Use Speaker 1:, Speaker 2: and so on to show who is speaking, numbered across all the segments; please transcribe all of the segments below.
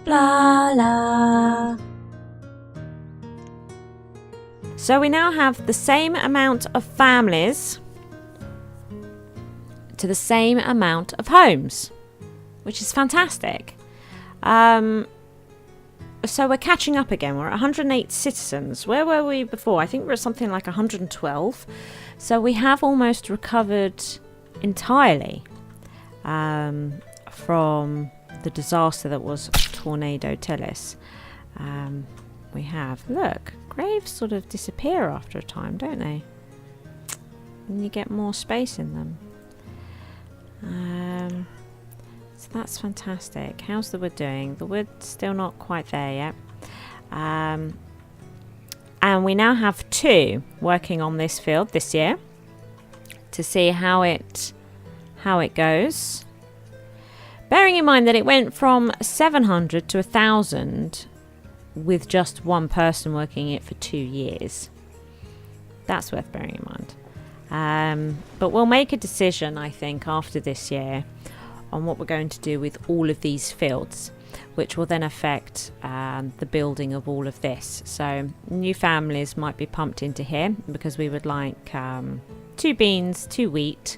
Speaker 1: Blarla. So we now have the same amount of families to the same amount of homes, which is fantastic. So we're catching up again. We're at 108 citizens. Where were we before? I think we were something like 112. So we have almost recovered entirely from the disaster that was Tornado Tillis. We have, look, graves sort of disappear after a time, don't they? And you get more space in them. So that's fantastic. How's the wood doing? The wood's still not quite there yet. And we now have 2 working on this field this year to see how it goes. Bearing in mind that it went from 700 to 1,000 with just one person working it for 2 years. That's worth bearing in mind. But we'll make a decision, I think, after this year on what we're going to do with all of these fields, which will then affect the building of all of this. So new families might be pumped into here because we would like 2 beans, 2 wheat,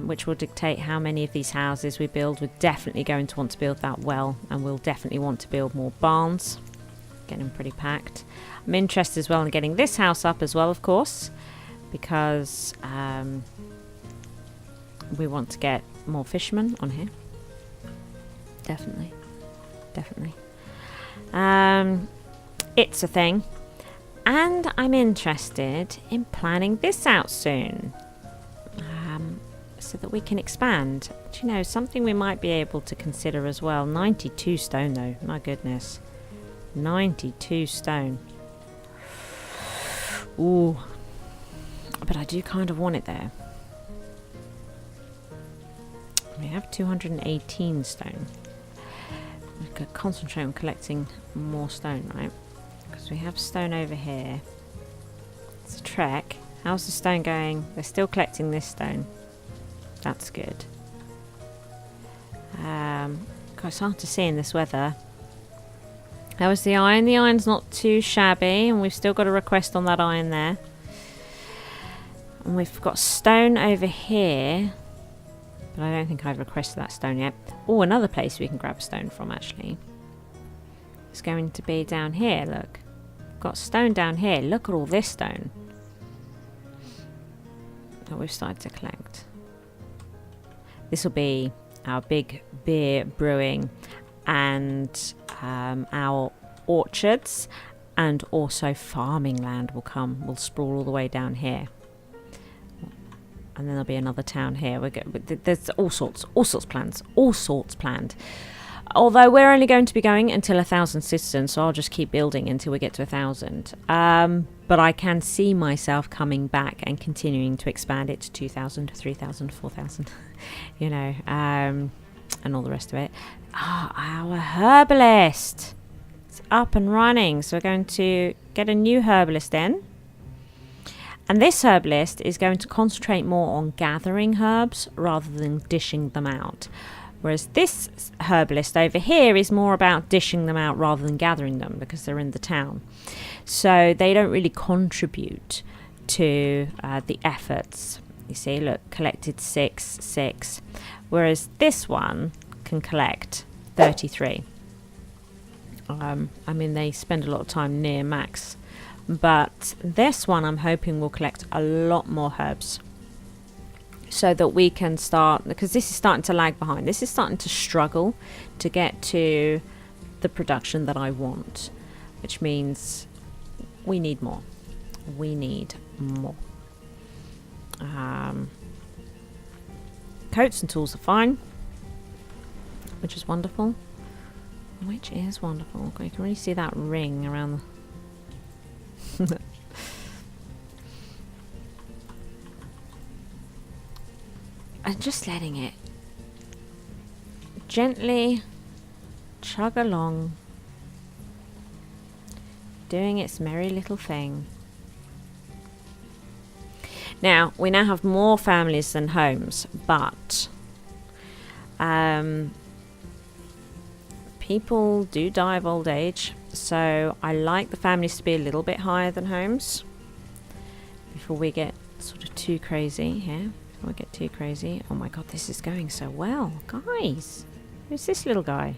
Speaker 1: which will dictate how many of these houses we build. We're definitely going to want to build that well, and we'll definitely want to build more barns, getting pretty packed. I'm interested as well in getting this house up as well, of course, because we want to get more fishermen on here. Definitely. It's a thing. And I'm interested in planning this out soon, so that we can expand. Do you know, something we might be able to consider as well. 92 stone though, my goodness. 92 stone. Ooh. But I do kind of want it there. We have 218 stone. We could concentrate on collecting more stone, right? Because we have stone over here. It's a trek. How's the stone going? They're still collecting this stone. That's good. God, it's hard to see in this weather. How is the iron? The iron's not too shabby, and we've still got a request on that iron there. And we've got stone over here, but I don't think I've requested that stone yet. Oh, another place we can grab stone from, actually. It's going to be down here, look. Got stone down here. Look at all this stone that we've started to collect. This will be our big beer brewing and our orchards, and also farming land will come. We'll sprawl all the way down here. And then there'll be another town here. There's all sorts planned. Although we're only going to be going until 1,000 citizens, so I'll just keep building until we get to 1,000. But I can see myself coming back and continuing to expand it to 2,000, 3,000, 4,000, you know, and all the rest of it. Our herbalist. It's up and running. So we're going to get a new herbalist in. And this herbalist is going to concentrate more on gathering herbs rather than dishing them out. Whereas this herbalist over here is more about dishing them out rather than gathering them, because they're in the town. So they don't really contribute to the efforts. You see, look, collected 6. Whereas this one can collect 33. I mean, they spend a lot of time near max. But this one I'm hoping will collect a lot more herbs, so that we can start, because this is starting to lag behind. This is starting to struggle to get to the production that I want, which means we need more. Coats and tools are fine, which is wonderful. You can really see that ring around the and just letting it gently chug along, doing its merry little thing. Now, we now have more families than homes, but people do die of old age, so I like the families to be a little bit higher than homes before we get sort of too crazy here. Before we get too crazy. Oh my god, this is going so well. Guys, who's this little guy?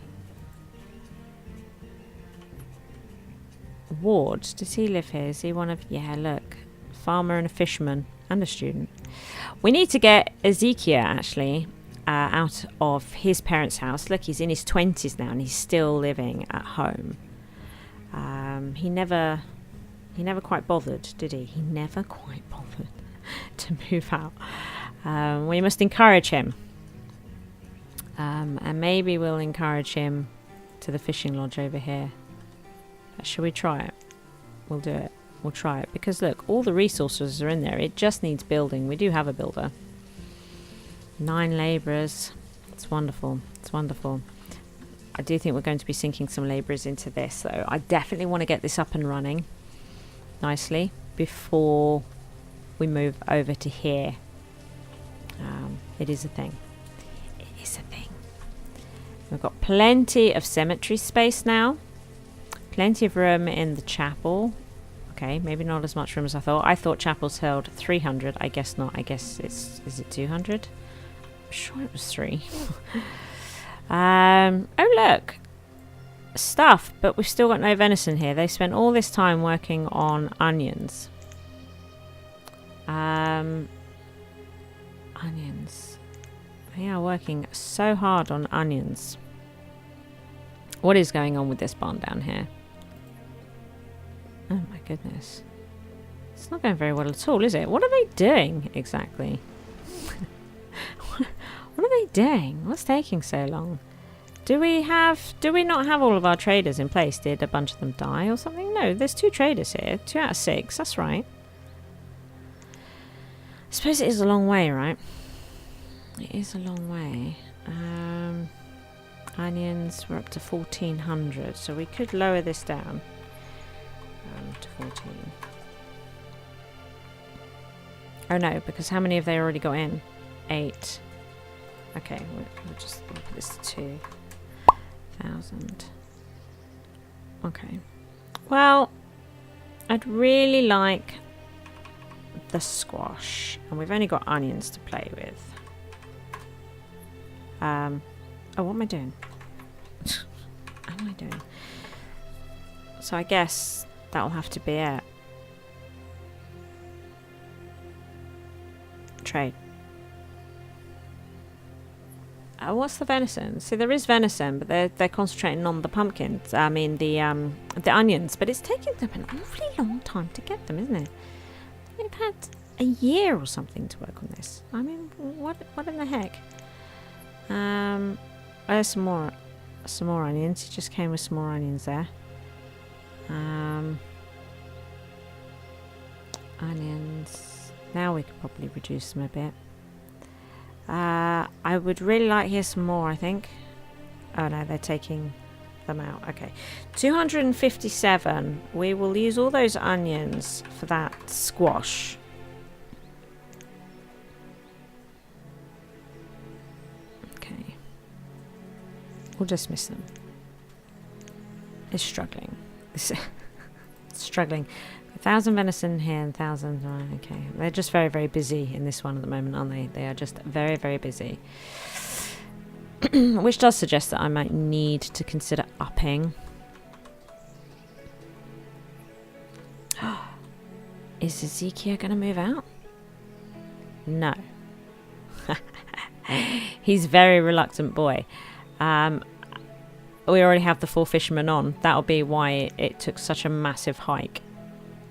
Speaker 1: Ward, does he live here? Is he one of... Yeah, look. Farmer and a fisherman and a student. We need to get Ezekiel, actually, out of his parents' house. Look, he's in his 20s now and he's still living at home. He never quite bothered, did he? He never quite bothered to move out. We must encourage him. And maybe we'll encourage him to the fishing lodge over here. Shall we try it? We'll do it. We'll try it. Because look, all the resources are in there. It just needs building. We do have a builder. 9 labourers. It's wonderful. It's wonderful. I do think we're going to be sinking some labourers into this. So I definitely want to get this up and running nicely before we move over to here. It is a thing. It is a thing. We've got plenty of cemetery space now. Plenty of room in the chapel. Okay, maybe not as much room as I thought. I thought chapels held 300. I guess not. I guess it's... Is it 200? I'm sure it was 3. Oh, look. Stuff, but we've still got no venison here. They spent all this time working on onions. Onions. They are working so hard on onions. What is going on with this barn down here? Oh my goodness. It's not going very well at all, is it? What are they doing exactly? What are they doing? What's taking so long? Do we not have all of our traders in place? Did a bunch of them die or something? No, there's 2 traders here. 2 out of 6, that's right. I suppose it is a long way, right? It is a long way. Onions, we're up to 1400, so we could lower this down to 14. Oh no, because how many have they already got in? 8. Okay, we'll just put this to 2,000. Okay. Well, I'd really like the squash, and we've only got onions to play with. Oh, what am I doing? What am I doing? So I guess that'll have to be it. Trade. What's the venison? See, there is venison, but they're concentrating on the pumpkins. I mean the onions, but it's taking them an awfully long time to get them, isn't it? They've had a year or something to work on this. I mean, what in the heck? There's some more onions. He just came with some more onions there. Onions. Now we could probably reduce them a bit. I would really like here some more, I think. Oh no, they're taking them out. Okay. 257. We will use all those onions for that squash. Okay. We'll dismiss them. It's struggling. It's struggling. 1,000 venison here and 1,000... Right, okay. They're just very, very busy in this one at the moment, aren't they? They are just very, very busy. Which does suggest that I might need to consider upping. Is Ezekiel going to move out? No. He's a very reluctant boy. We already have the 4 fishermen on. That'll be why it took such a massive hike.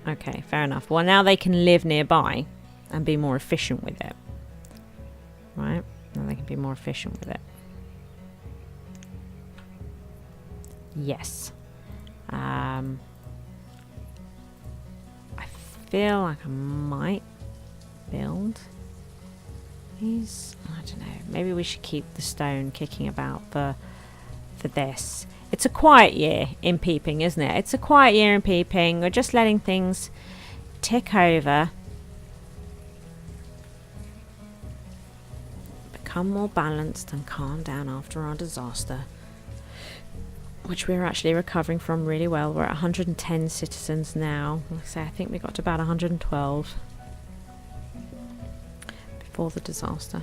Speaker 1: Okay, fair enough. Well, now they can live nearby and be more efficient with it. Right? Now they can be more efficient with it. Yes. I feel like I might build these. I don't know. Maybe we should keep the stone kicking about for this. It's a quiet year in Peeping, isn't it? It's a quiet year in Peeping. We're just letting things tick over. Become more balanced and calm down after our disaster. which we're actually recovering from really well. We're at 110 citizens now. Like I say, I think we got to about 112 before the disaster.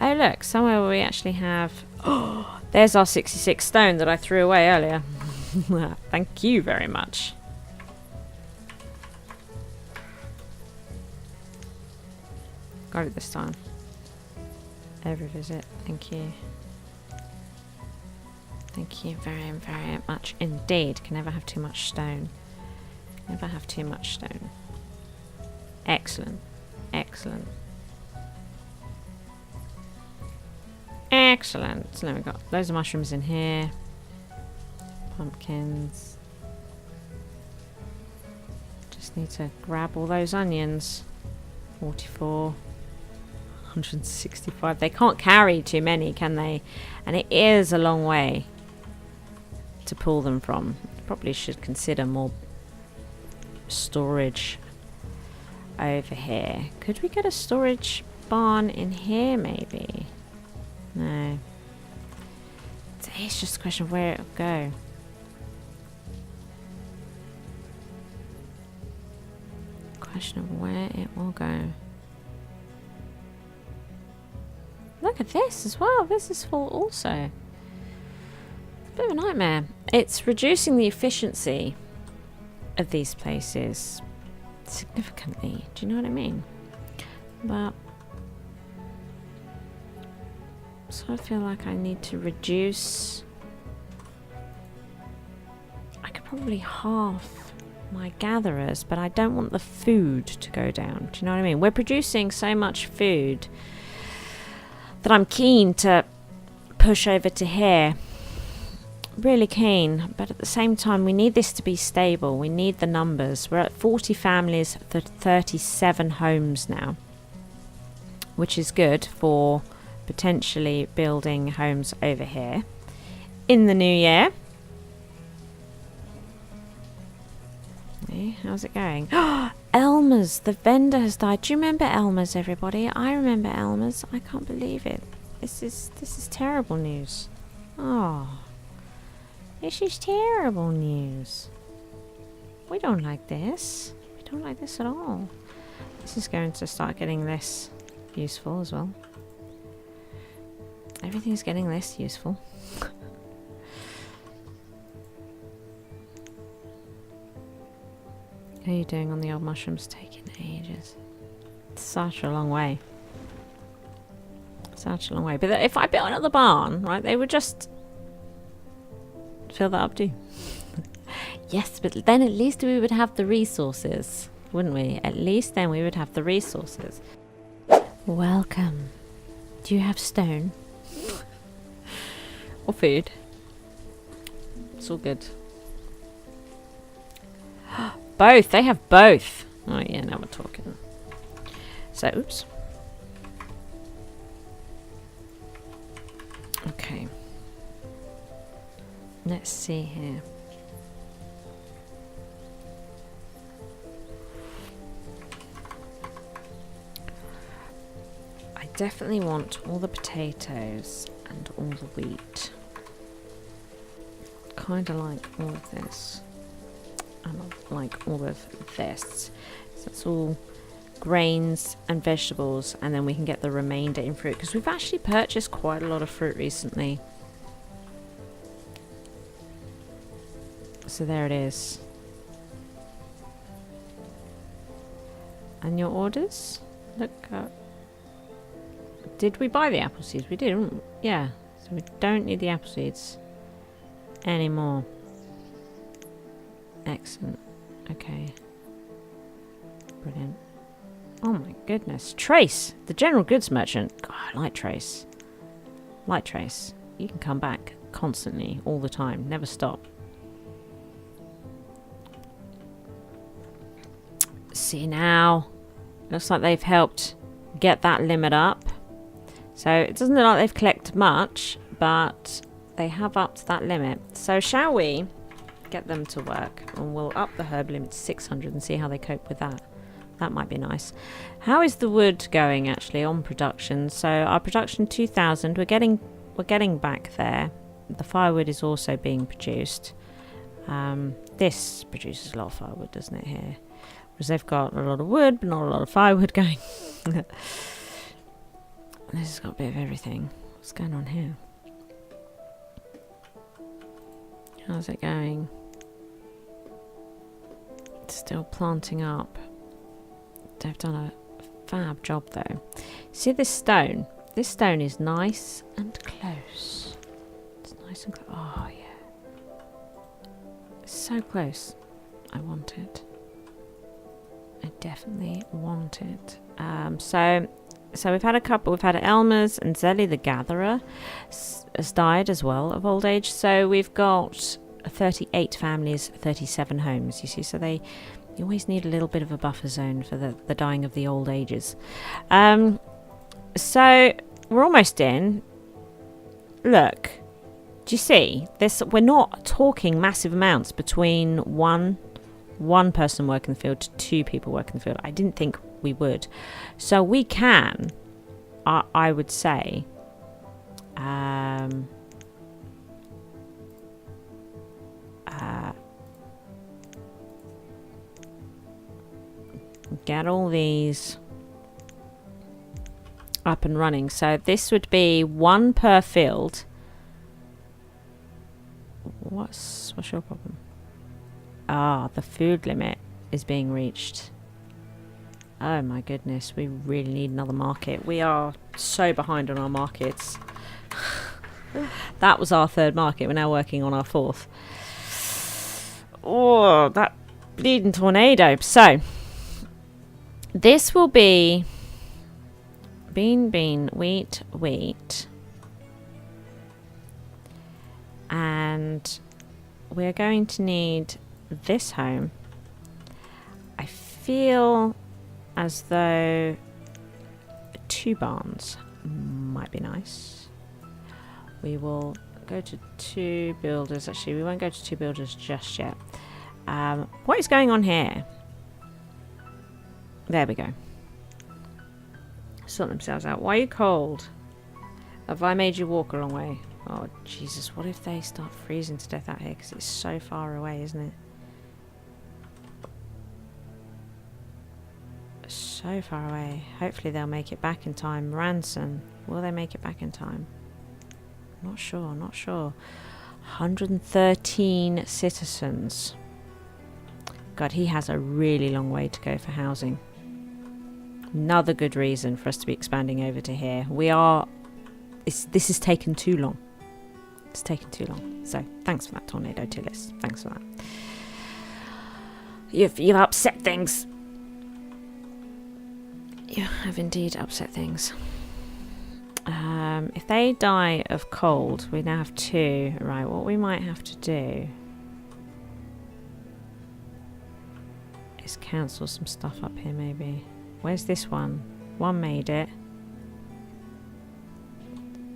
Speaker 1: Oh look, somewhere where we actually have... Oh, there's our 66 stone that I threw away earlier. Thank you very much. Got it this time. Every visit. Thank you. Thank you very, very much indeed. Can never have too much stone. Never have too much stone. Excellent. Excellent. Excellent. So now we've got loads of mushrooms in here. Pumpkins. Just need to grab all those onions. 44. 165. They can't carry too many, can they? And it is a long way to pull them from. Probably should consider more storage over here. Could we get a storage barn in here maybe? No. It's just a question of where it'll go. Question of where it will go. Look at this as well. This is full also. It's a bit of a nightmare. It's reducing the efficiency of these places significantly. Do you know what I mean? But so I feel like I need to reduce. I could probably half my gatherers, but I don't want the food to go down. Do you know what I mean? We're producing so much food that I'm keen to push over to here. Really keen, but at the same time we need this to be stable. We need the numbers. We're at 40 families, 37 homes now, which is good for potentially building homes over here in the new year. Hey, how's it going? Elmer's, the vendor has died. Do you remember Elmer's, everybody? I remember Elmer's. I can't believe it. This is terrible news. Oh, this is terrible news. We don't like this. We don't like this at all. This is going to start getting less useful as well. Everything's getting less useful. How are you doing on the old mushrooms? Taking ages. It's such a long way. Such a long way. But if I built another barn, right, they would just fill that up too. Yes, but then at least we would have the resources, wouldn't we? At least then we would have the resources. Welcome. Do you have stone? Or food? It's all good. Both. They have both. Oh yeah, now we're talking. So, oops. Okay. Let's see here. I definitely want all the potatoes and all the wheat. Kind of like all of this. And like all of this. So it's all grains and vegetables, and then we can get the remainder in fruit, because we've actually purchased quite a lot of fruit recently. So there it is. And your orders? Look up. Did we buy the apple seeds? We did, yeah. So we don't need the apple seeds anymore. Excellent. Okay. Brilliant. Oh my goodness. Trace, the general goods merchant. God, I like Trace. Like Trace. You can come back constantly, all the time. Never stop. See now. Looks like they've helped get that limit up. So it doesn't look like they've collected much, but they have upped that limit. So shall we get them to work, and we'll up the herb limit to 600 and see how they cope with that. That might be nice. How is the wood going actually on production? So our production 2000, we're getting back there. the firewood is also being produced. This produces a lot of firewood, doesn't it, here? Whereas they've got a lot of wood, but not a lot of firewood going. This has got a bit of everything. What's going on here? How's it going? It's still planting up. They've done a fab job though. See this stone? This stone is nice and close. It's nice and close. Oh yeah. It's so close. I want it. I definitely want it. So we've had a couple. We've had Elmer's and Zelly the Gatherer has died as well of old age. So we've got 38 families, 37 homes. You see, so you always need a little bit of a buffer zone for the dying of the old ages. So we're almost in. Look, do you see this? We're not talking massive amounts between one person working the field to 2 people working the field. I didn't think we would. So we can, I would say, get all these up and running. So this would be 1 per field. What's your problem? The food limit is being reached. Oh my goodness, we really need another market. We are so behind on our markets. That was our 3rd market. We're now working on our 4th. Oh, that bleeding tornado. So this will be bean, wheat. And we're going to need this home. I feel as though 2 barns might be nice. We will go to 2 builders. Actually, we won't go to 2 builders just yet. What is going on here? There we go. Sort themselves out. Why are you cold? Have I made you walk a long way? Oh, Jesus. What if they start freezing to death out here? Because it's so far away, isn't it? So far away. Hopefully they'll make it back in time. Ransom. Will they make it back in time? Not sure. 113 citizens. God, he has a really long way to go for housing. Another good reason for us to be expanding over to here. This has taken too long. It's taken too long. So thanks for that, Tornado Tillis. Thanks for that. You've upset things. You have indeed upset things. If they die of cold, we now have 2. Right, what we might have to do is cancel some stuff up here, maybe. Where's this one? One made it.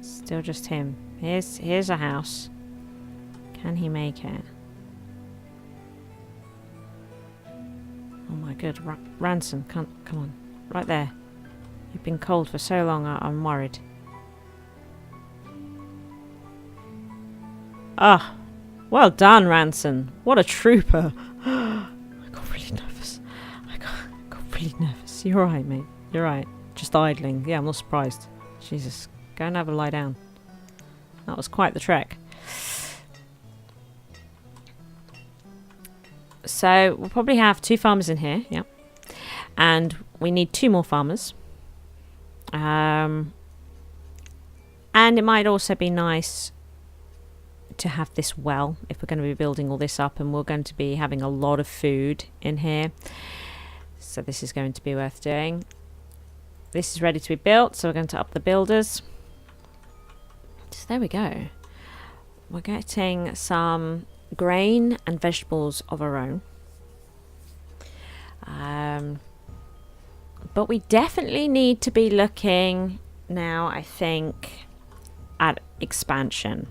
Speaker 1: Still just him. Here's a house. Can he make it? Oh my god, Ransom, come on. Right there. You've been cold for so long, I'm worried. Ah, well done, Ransom. What a trooper. I got really nervous. I got really nervous. You're right, mate. You're right. Just idling. Yeah, I'm not surprised. Jesus, go and have a lie down. That was quite the trek. So we'll probably have 2 farmers in here. Yep. And we need 2 more farmers. And it might also be nice to have this well if we're going to be building all this up, and we're going to be having a lot of food in here. So this is going to be worth doing. This is ready to be built, so we're going to up the builders. So there we go. We're getting some grain and vegetables of our own. But we definitely need to be looking now, I think, at expansion.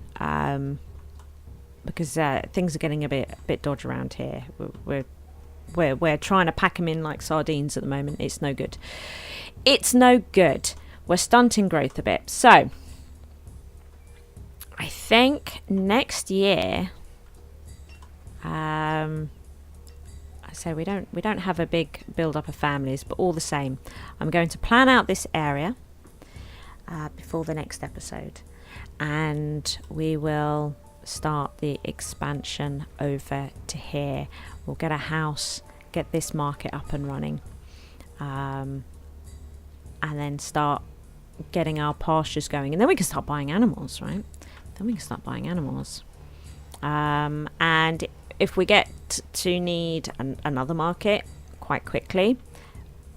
Speaker 1: Because things are getting a bit dodgy around here. We're trying to pack them in like sardines at the moment. It's no good. It's no good. We're stunting growth a bit. So I think next year, so we don't have a big build up of families, but all the same, I'm going to plan out this area before the next episode, and we will start the expansion over to here. We'll get a house, get this market up and running, and then start getting our pastures going, and then we can start buying animals, right? And if we get to need another market quite quickly,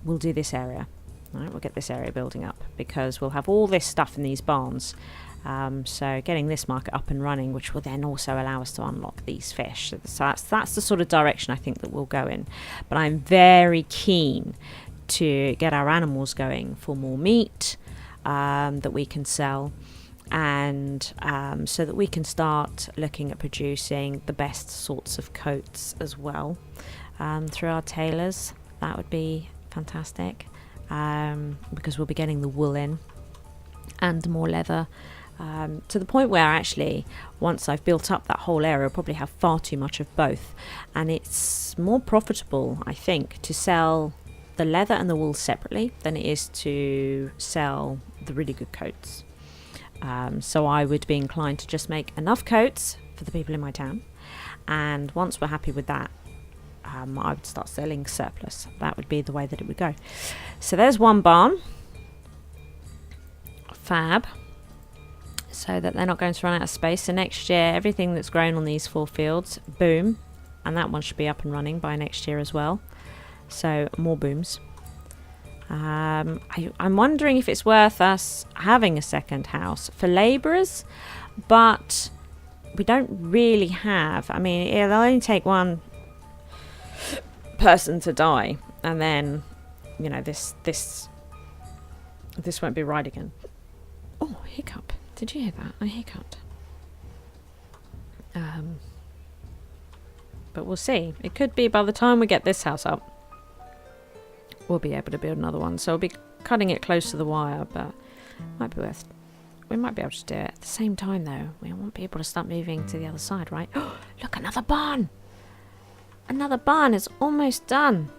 Speaker 1: we'll do this area. Right, we'll get this area building up because we'll have all this stuff in these barns. So getting this market up and running, which will then also allow us to unlock these fish. So that's the sort of direction I think that we'll go in. But I'm very keen to get our animals going for more meat that we can sell, and so that we can start looking at producing the best sorts of coats as well through our tailors. That would be fantastic, because we'll be getting the wool in and more leather, to the point where actually once I've built up that whole area, I'll probably have far too much of both, and it's more profitable, I think, to sell the leather and the wool separately than it is to sell the really good coats. So I would be inclined to just make enough coats for the people in my town, and once we're happy with that, I would start selling surplus. That would be the way that it would go. So there's one barn. Fab. So that they're not going to run out of space. So next year, everything that's grown on these 4 fields, boom, and that one should be up and running by next year as well. So more booms. I'm wondering if it's worth us having a second house for labourers, but we don't really have. I mean, it'll only take one person to die, and then, you know, this won't be right again. Oh, hiccup! Did you hear that? I hiccuped. But we'll see. It could be by the time we get this house up, we'll be able to build another one. So we'll be cutting it close to the wire, but we might be able to do it. At the same time, though, we want people to start moving to the other side, right? Oh, look, another barn! Another barn is almost done.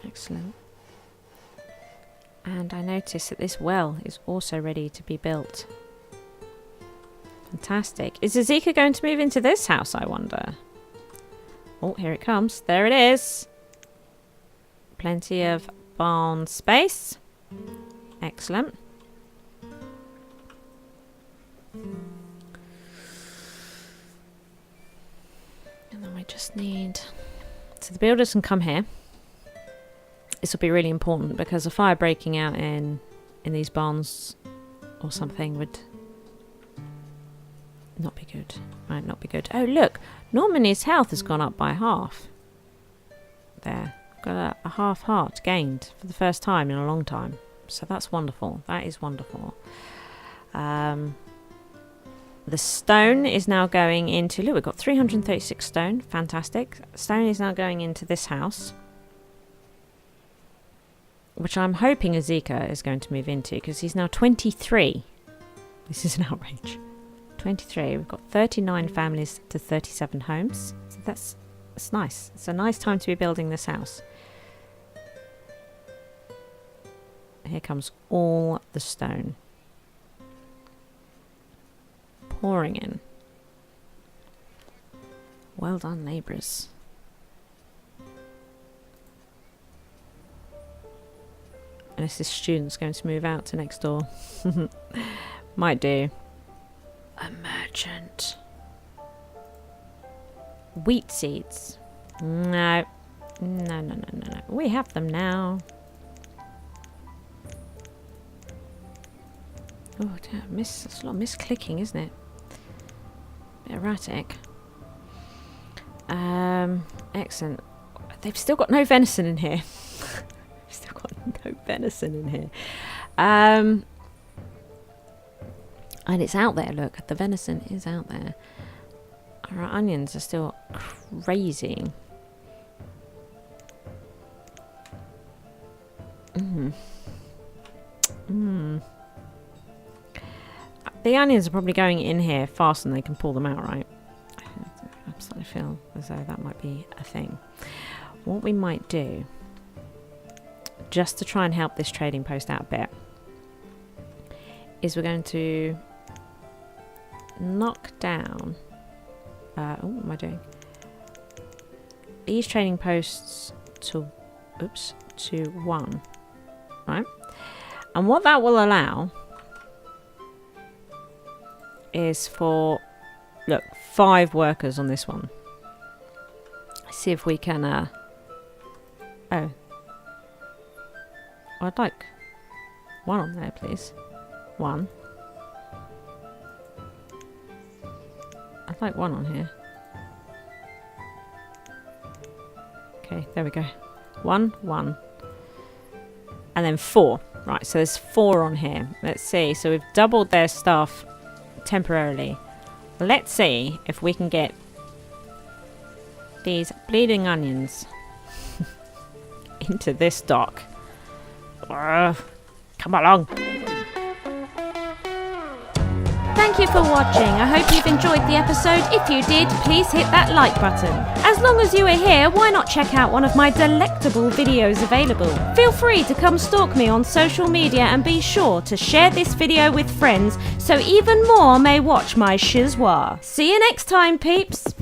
Speaker 1: Excellent. And I notice that this well is also ready to be built. Fantastic. Is Azika going to move into this house, I wonder? Oh, here it comes. There it is. Plenty of barn space. Excellent. And then we just need... So the builders can come here. This will be really important because a fire breaking out in these barns or something would not be good. Right, not be good. Oh, look. Normandy's health has gone up by half. There. Got a half heart gained for the first time in a long time. So that's wonderful. That is wonderful. The stone is now going into... Look, we've got 336 stone. Fantastic. Stone is now going into this house, which I'm hoping Azika is going to move into, because he's now 23. This is an outrage. 23. We've got 39 families to 37 homes. So that's nice. It's a nice time to be building this house. Here comes all the stone. Pouring in. Well done, neighbours. Unless this student's going to move out to next door. Might do. A merchant. Wheat seeds. No. No. We have them now. Oh, dear. It's a lot of misclicking, isn't it? Bit erratic. Excellent. They've still got no venison in here. Still got no venison in here. And it's out there, look. The venison is out there. Our onions are still crazy. The onions are probably going in here faster than they can pull them out, right? I absolutely feel as though that might be a thing. What we might do, just to try and help this trading post out a bit, is we're going to knock down... what am I doing? These trading posts to 1, right? And what that will allow is for, look, 5 workers on this one. Let's see if we can, oh, I'd like 1 on there, please. 1. I'd like 1 on here. Okay, there we go. 1, 1. And then 4. Right, so there's 4 on here. Let's see. So we've doubled their staff temporarily. Let's see if we can get these bleeding onions into this dock. Come along. Thank you for watching. I hope you've enjoyed the episode. If you did, please hit that like button. As long as you are here, why not check out one of my delectable videos available? Feel free to come stalk me on social media and be sure to share this video with friends so even more may watch my schizwa. See you next time, peeps.